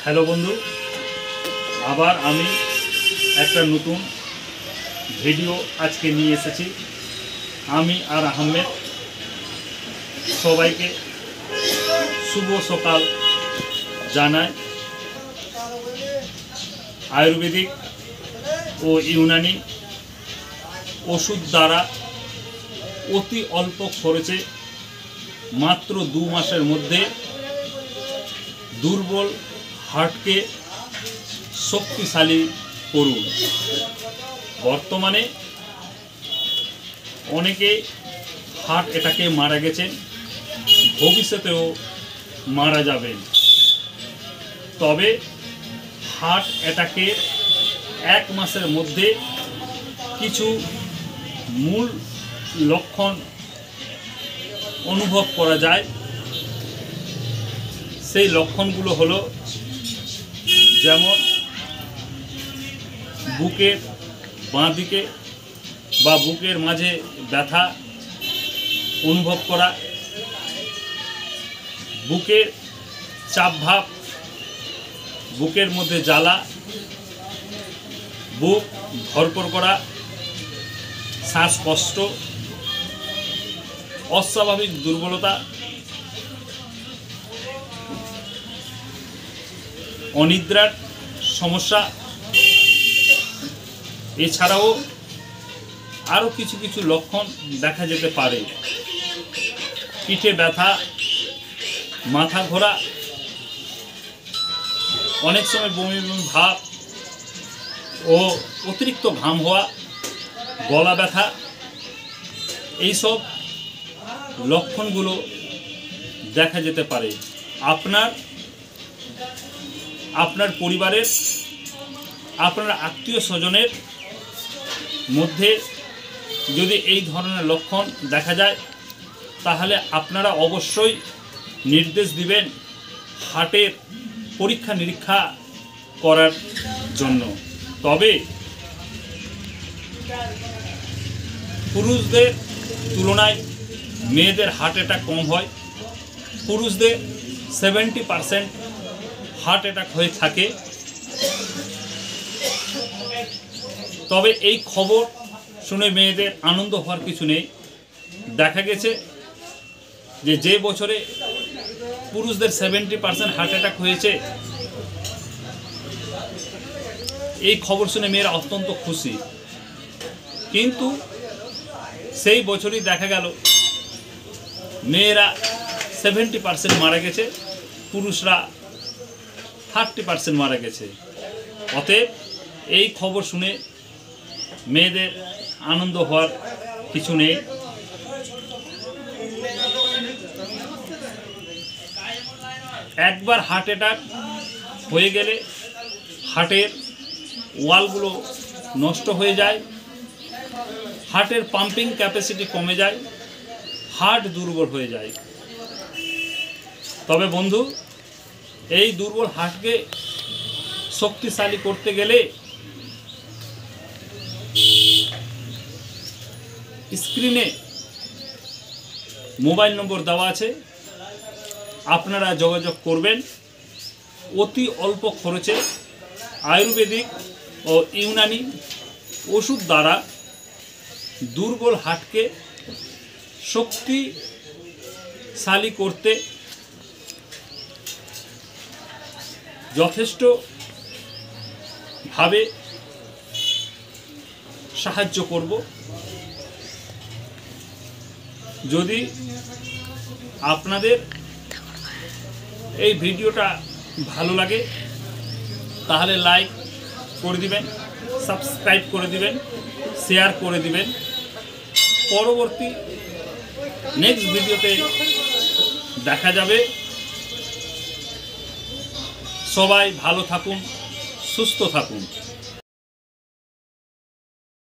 Hello বন্ধু, আবার আমি একটা নতুন ভিডিও আজকে নিয়ে এসেছি। আমি আর আহমেদ সবাইকে শুভ সকাল জানাই। আয়ুর্বেদিক ও ইউনানি ওষুধ দ্বারা অতি অল্প খরচে মাত্র 2 মাসের মধ্যে দুর্বল হার্টকে শক্তিশালী করুন। বর্তমানে অনেকে হার্ট অ্যাটাকে মারা গেছেন, ভবিষ্যতেও মারা যাবেন। তবে হার্ট অ্যাটাকের 1 মাসের মধ্যে কিছু মূল লক্ষণ অনুভব করা যায়। সেই লক্ষণগুলো হলো, যেমন বুকের বাঁ দিকে বা বুকের মাঝে ব্যথা অনুভব করা, বুকের চাপ ভাব, বুকের মধ্যে জ্বালা, বুক ধড়ফড় করা, শ্বাসকষ্ট, অস্বাভাবিক দুর্বলতা, অনিদ্রার সমস্যা, এছাড়াও আরও কিছু কিছু লক্ষণ দেখা যেতে পারে। পিঠে ব্যথা, মাথা ঘোরা, অনেক সময় বমি বমি ভাব ও অতিরিক্ত ঘাম হওয়া, গলা ব্যথা, এইসব লক্ষণগুলো দেখা যেতে পারে। আপনার পরিবারের, আপনার আত্মীয় স্বজনের মধ্যে যদি এই ধরনের লক্ষণ দেখা যায়, তাহলে আপনারা অবশ্যই নির্দেশ দিবেন হার্টের পরীক্ষা নিরীক্ষা করার জন্য। তবে পুরুষদের তুলনায় মেয়েদের হার্ট অ্যাটাক কম হয়। পুরুষদের 70% হার্ট অ্যাটাক হয়ে থাকে। তবে এই খবর শুনে মেয়েদের আনন্দ হওয়ার কিছু নেই। দেখা গেছে যে বছরে পুরুষদের 70% হার্ট অ্যাটাক হয়েছে, এই খবর শুনে মেয়েরা অত্যন্ত খুশি। কিন্তু সেই বছরই দেখা গেল মেয়েরা 70% মারা গেছে, পুরুষরা 30% মারা গেছে। অতএব এই খবর শুনে মেয়েদের আনন্দ হওয়ার কিছু নেই। একবার হার্ট অ্যাটাক হয়ে গেলে হার্টের ওয়ালগুলো নষ্ট হয়ে যায়, হার্টের পাম্পিং ক্যাপাসিটি কমে যায়, হার্ট দুর্বল হয়ে যায়। তবে বন্ধু, এই দুর্বল হার্টকে শক্তিশালী করতে গেলে স্ক্রিনে মোবাইল নম্বর দেওয়া আছে, আপনারা যোগাযোগ করবেন। অতি অল্প খরচে আয়ুর্বেদিক ও ইউনানি ওষুধ দ্বারা দুর্বল হার্টকে শক্তিশালী করতে যথেষ্টভাবে সাহায্য করব। যদি আপনাদের এই ভিডিওটা ভালো লাগে তাহলে লাইক করে দিবেন, সাবস্ক্রাইব করে দিবেন, শেয়ার করে দিবেন। পরবর্তী নেক্সট ভিডিওতে দেখা যাবে। সবাই ভালো থাকুন, সুস্থ থাকুন।